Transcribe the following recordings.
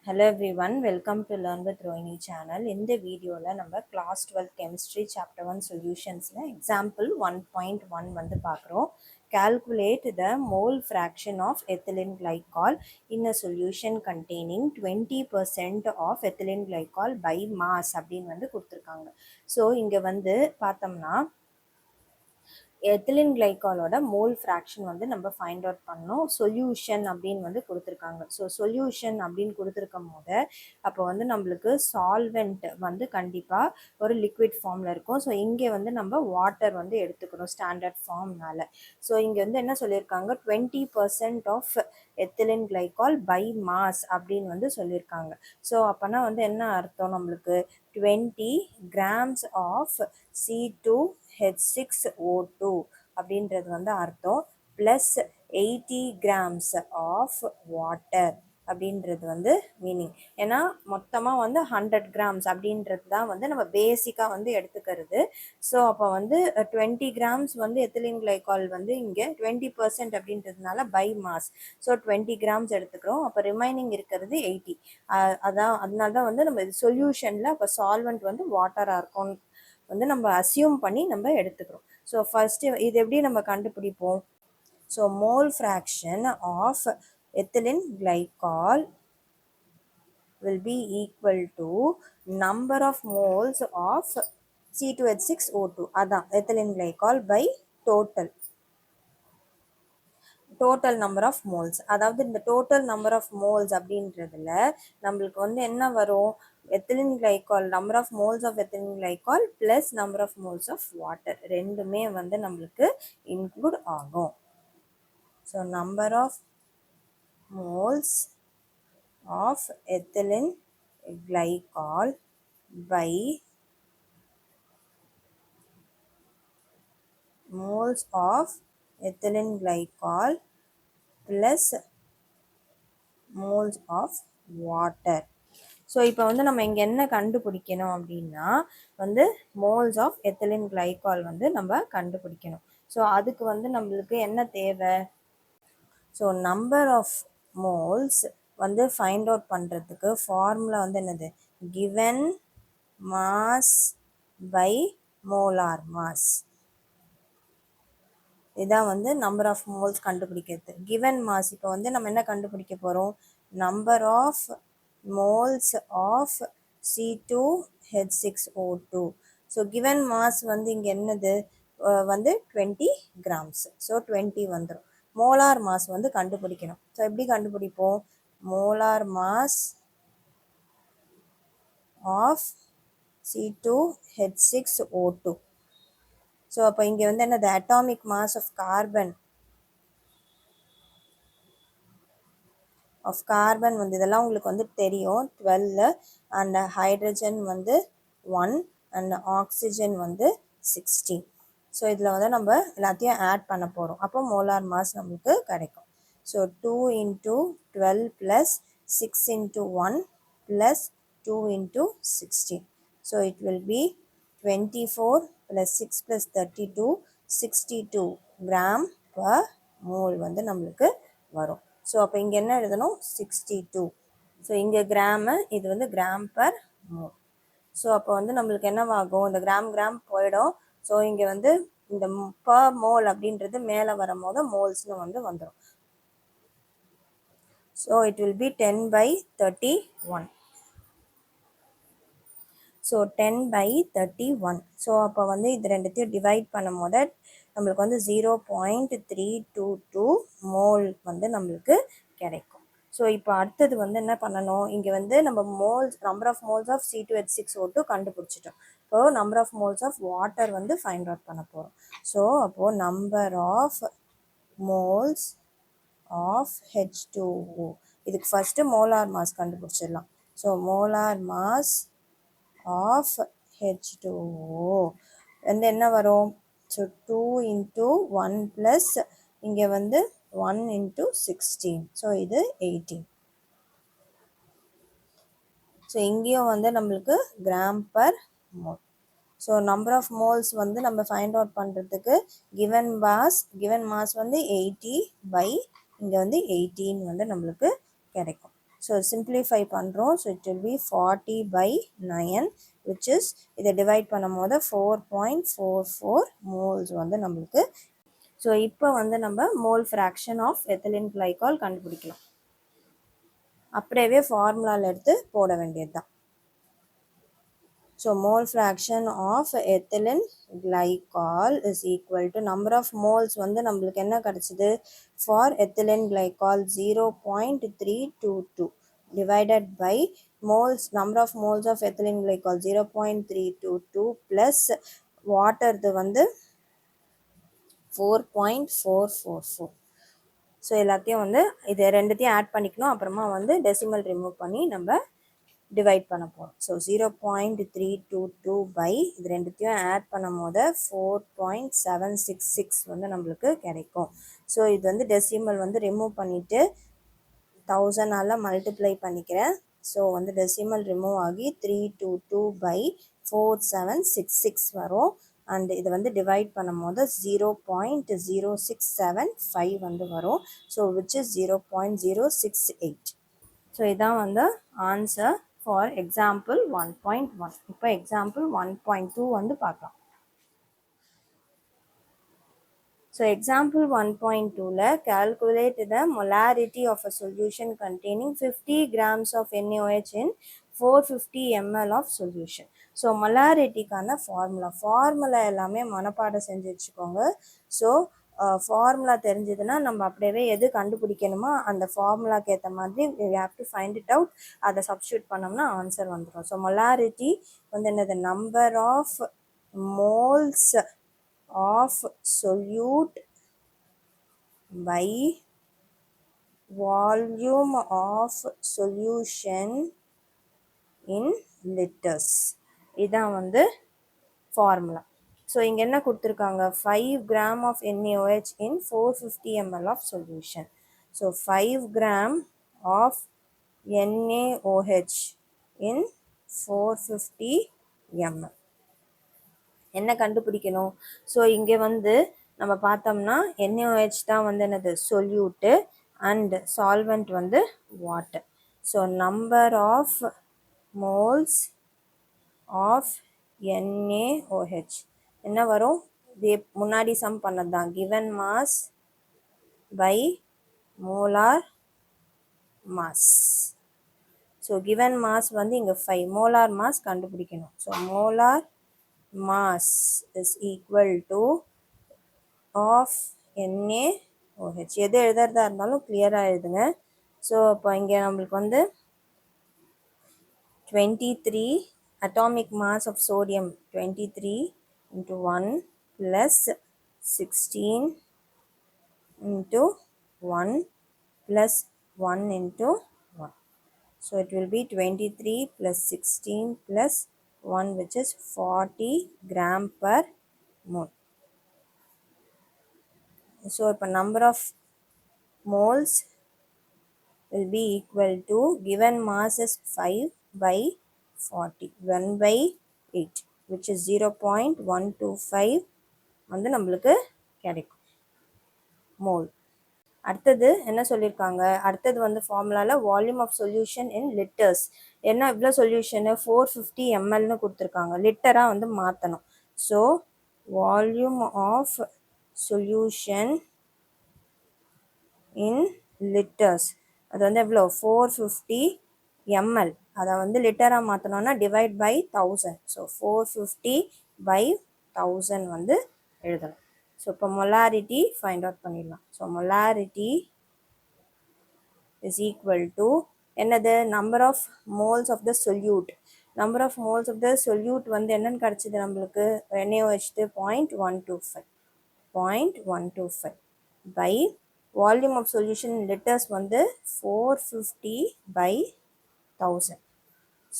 Hello everyone, welcome to Learn with Rohini channel. In the video la நம்ம class 12 chemistry chapter 1 solutions la example 1.1 வந்து பார்க்குறோம். Calculate the mole fraction of ethylene glycol in a solution containing 20% of ethylene glycol by mass அப்படின்னு வந்து கொடுத்துருக்காங்க. So இங்கே வந்து பார்த்தோம்னா ethylene கிளைகாலோட mole fraction வந்து நம்ம ஃபைண்ட் அவுட் பண்ணோம். சொல்யூஷன் அப்படின்னு வந்து கொடுத்துருக்காங்க. ஸோ சொல்யூஷன் அப்படின்னு கொடுத்துருக்கும் போது அப்போ வந்து நம்மளுக்கு சால்வெண்ட் வந்து கண்டிப்பாக ஒரு லிக்விட் ஃபார்மில் இருக்கும். ஸோ இங்கே வந்து நம்ம வாட்டர் வந்து எடுத்துக்கணும் ஸ்டாண்டர்ட் ஃபார்ம்னால. ஸோ இங்கே வந்து என்ன சொல்லியிருக்காங்க, 20% of ethylene glycol by mass அப்படின்னு வந்து சொல்லியிருக்காங்க. ஸோ அப்போனா வந்து என்ன அர்த்தம், நம்மளுக்கு 20 grams ஆஃப் C2H6O2 அப்படின்றது வந்து அர்த்தம், ப்ளஸ் 80 grams ஆஃப் வாட்டர் அப்படின்றது வந்து மீனிங். ஏன்னா மொத்தமாக வந்து 100 grams அப்படின்றது தான் வந்து நம்ம பேசிக்காக வந்து எடுத்துக்கிறது. ஸோ அப்போ வந்து 20 grams வந்து எத்திலின் கிளைகால் வந்து இங்கே 20% அப்படின்றதுனால பை மாஸ். ஸோ 20 grams எடுத்துக்கிறோம். அப்போ ரிமைனிங் இருக்கிறது 80. அதனால தான் வந்து நம்ம சொல்யூஷனில் அப்போ சால்வெண்ட் வந்து வாட்டராக இருக்கும் வந்து நம்ம அசியூம் பண்ணி நம்ம எடுத்துக்கிறோம். ஸோ ஃபர்ஸ்ட் இது எப்படி நம்ம கண்டுபிடிப்போம்? So mole fraction of ethylene glycol will be equal to number of moles of C2H6O2. அதான் ethylene glycol by total number of moles. அதாவது இந்த total number of moles அப்படின்றதுல நம்மளுக்கு வந்து என்ன வரும், ethylene glycol, number of moles of ethylene glycol plus number of moles of water ரெண்டுமே வந்து நம்மளுக்கு include ஆகும். So number of moles of ethylene glycol by moles of ethylene glycol plus moles of water. So இப்போ வந்து நம்ம இங்கே என்ன கண்டுபிடிக்கணும் அப்படின்னா வந்து மோல்ஸ் ஆஃப் எத்திலின் கிளைகால் வந்து நம்ம கண்டுபிடிக்கணும். ஸோ அதுக்கு வந்து நம்மளுக்கு என்ன தேவை, ஸோ நம்பர் ஆஃப் மோல்ஸ் வந்து ஃபைண்ட் அவுட் பண்ணுறதுக்கு ஃபார்முலா வந்து என்னது, given mass by molar mass. இதான் வந்து நம்பர் ஆஃப் மோல்ஸ் கண்டுபிடிக்கிறது. கிவன் மாஸ் இப்போ வந்து நம்ம என்ன கண்டுபிடிக்க போகிறோம், number of moles of C2H6O2. So given mass வந்து இங்கே என்னது வந்து 20 grams. ஸோ 20 வந்துடும். மோலார் மாஸ் வந்து கண்டுபிடிக்கணும். ஸோ எப்படி கண்டுபிடிப்போம், molar mass of C2H6O2. So அப்போ இங்கே வந்து என்னது, அட்டாமிக் மாஸ் ஆஃப் கார்பன் வந்து இதெல்லாம் உங்களுக்கு வந்து தெரியும் 12, அண்ட் ஹைட்ரஜன் வந்து 1, அண்ட் ஆக்சிஜன் வந்து 16. ஸோ இதில் வந்து நம்ம எல்லாத்தையும் ஆட் பண்ண போகிறோம். அப்போ மோலார் மாஸ் நம்மளுக்கு கிடைக்கும். So 2 × 12 + 6 × 1 + 2 × 16. So it will B 24 + 6 + 32, 62 gram per mole வந்து நம்மளுக்கு வரும். ஸோ அப்போ இங்கே என்ன எழுதணும், 62. ஸோ இங்கே கிராமு, இது வந்து கிராம் பர் மோல். ஸோ அப்போ வந்து நம்மளுக்கு என்னவாகும், இந்த கிராம் போயிடும். ஸோ இங்கே வந்து இந்த பர் மோல் அப்படின்றது மேலே வரும்போது மோல்ஸ்னு வந்து வந்துடும். So it will B 10/31. So 10/31. So அப்போ வந்து இது ரெண்டுத்தையும் டிவைட் பண்ணும் போது நம்மளுக்கு வந்து 0.322 மோல் வந்து நம்மளுக்கு கிடைக்கும். ஸோ இப்போ அடுத்தது வந்து என்ன பண்ணணும், இங்கே வந்து நம்ம moles, number of moles of C2H6O2 கண்டுபிடிச்சிட்டோம். So number of moles of water வந்து ஃபைண்ட் அவுட் பண்ண போகிறோம். ஸோ அப்போது number of moles of H2O, இதுக்கு ஃபஸ்ட்டு மோலார் மாஸ் கண்டுபிடிச்சிடலாம். So molar mass of H2O வந்து என்ன வரும், ஸோ 2 × 1 + இங்கே வந்து 1 × 16. ஸோ இது 18. ஸோ இங்கேயும் வந்து நம்மளுக்கு gram per mole. So number of moles வந்து நம்ம ஃபைண்ட் அவுட் பண்ணுறதுக்கு கிவன் மாஸ் வந்து 80 பை இங்கே வந்து 18 வந்து நம்மளுக்கு கிடைக்கும். ஸோ சிம்பிளிஃபை பண்ணுறோம். So it will be 40/9 which is இதை டிவைட் பண்ணும் போது 4.44 moles வந்து நம்மளுக்கு. ஸோ இப்போ வந்து நம்ம mole fraction of ethylene glycol கண்டுபிடிக்கலாம். அப்படியே ஃபார்முலாவில் எடுத்து போட வேண்டியது தான். So mole fraction of ethylene glycol is equal to number of moles வந்து நம்மளுக்கு என்ன கிடைச்சது? For ethylene glycol 0.322 divided by moles, number of moles of ethylene glycol 0.322 plus water வந்து 4.444. ஸோ எல்லாத்தையும் வந்து இது ரெண்டுத்தையும் ஆட் பண்ணிக்கணும். அப்புறமா வந்து டெசிமல் ரிமூவ் பண்ணி நம்ம டிவைட் பண்ண போகிறோம். ஸோ 0.322 பை இது ரெண்டுத்தையும் ஆட் பண்ணும் போது 4.766 வந்து நம்மளுக்கு கிடைக்கும். ஸோ இது வந்து டெசிமல் வந்து ரிமூவ் பண்ணிவிட்டு 1000ஆல் மல்டிப்ளை பண்ணிக்கிறேன். ஸோ வந்து டெசிமல் ரிமூவ் ஆகி 322/4766 வரும். அண்ட் இதை வந்து டிவைட் பண்ணும் போது 0.0675 வந்து வரும். So which is 0.068. ஸோ இதான் வந்து ஆன்சர் ஃபார் எக்ஸாம்பிள் 1.1. இப்போ எக்ஸாம்பிள் 1.2 வந்து பார்க்கலாம். So example 1.2 calculate the molarity of a solution containing 50 grams of NaOH in 450 ml of solution. So molarityக்கான ஃபார்முலா எல்லாமே மனப்பாடம் செஞ்சு வச்சுக்கோங்க. ஸோ ஃபார்முலா தெரிஞ்சதுன்னா நம்ம அப்படியே எது கண்டுபிடிக்கணுமோ அந்த ஃபார்முலாக்கு ஏற்ற மாதிரி we have to find it out. அதை சப்ஸ்டியூட் பண்ணோம்னா ஆன்சர் வந்துடும். ஸோ molarity வந்து என்னது? Number of moles of solute by volume of solution in liters. இதான் வந்து ஃபார்முலா. ஸோ இங்கே என்ன கொடுத்துருக்காங்க? 5 gram of NaOH in 450 ml of solution. So 5 gram of NaOH in 450 ml. என்ன கண்டுபிடிக்கணும்? ஸோ இங்கே வந்து நம்ம பார்த்தோம்னா NaOH தான் வந்து என்னது? சொல்யூட்டு அண்ட் சால்வெண்ட் வந்து water. So number of moles of NaOH என்ன வரும்? இது முன்னாடி சம் பண்ணது தான். Given mass by molar mass. So given mass வந்து இங்கே 5, மோலார் மாஸ் கண்டுபிடிக்கணும். So molar mass is equal to of NaOH. எது எழுதுறதா இருந்தாலும் கிளியராக எழுதுங்க. ஸோ இப்போ இங்கே நம்மளுக்கு வந்து 23 atomic mass of sodium 23 into 1 plus 16 into 1 plus 1 into 1. So it will be 23 plus 16 plus 1 which is 40 gram per mole. So இப்போ number of moles will be equal to given mass is 5 by 40, 1 by 8 which is 0.125 வந்து நம்மளுக்கு கிடைக்கும் mole. அடுத்தது என்ன சொல்லியிருக்காங்க? அடுத்தது வந்து ஃபார்முலாவில் volume of solution in litres. என்ன இவ்வளோ சொல்யூஷனு 450 mlன்னு கொடுத்துருக்காங்க. லிட்டராக வந்து மாற்றணும். So volume of solution in litres அது வந்து எவ்வளோ? 450 ml. அதை வந்து லிட்டராக மாற்றணும்னா டிவைட் பை 1000. ஸோ 450/1000 வந்து எழுதணும். ஸோ இப்போ மொலாரிட்டி ஃபைண்ட் அவுட் பண்ணிடலாம். So molarity is equal to என்னது? Number of moles of the solute. Number of moles of the solute வந்து என்னென்னு கிடச்சிது நம்மளுக்கு? NaOH 0.125 by volume of solution litres வந்து 450/1000.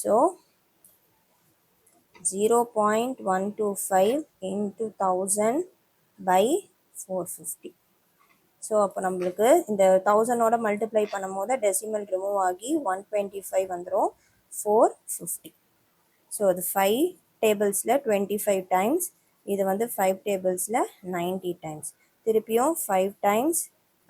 So 0.125 into 1000 by 450. ஸோ அப்போ நம்மளுக்கு இந்த 1000ஓட மல்டிப்ளை பண்ணும் போது டெசிமல் ரிமூவ் ஆகி 125 வந்துடும். 450. ஸோ அது 5 டேபிள்ஸில் 25 டைம்ஸ், இது வந்து 5 டேபிள்ஸில் 90 டைம்ஸ், திருப்பியும் 5 டைம்ஸ்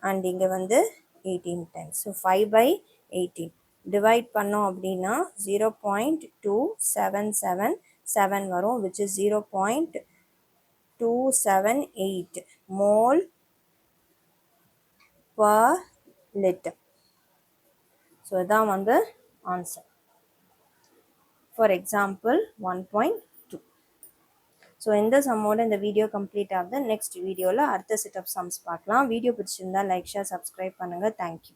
அண்ட் இங்கே வந்து 18 டைம்ஸ். ஸோ 5/18. டிவைட் பண்ணோம் அப்படின்னா 0.2777 வரும், which is 0.278 mole per liter. So இதான் வந்து ஆன்சர் ஃபார் எக்ஸாம்பிள் 1.2. ஸோ இந்த சம்மோட இந்த வீடியோ கம்ப்ளீட் ஆகுது. நெக்ஸ்ட் வீடியோவில் அடுத்த செட் ஆஃப் சம்ஸ் பார்க்கலாம். வீடியோ பிடிச்சிருந்தா லைக் ஷேர் சப்ஸ்கிரைப் பண்ணுங்கள். தேங்க்யூ.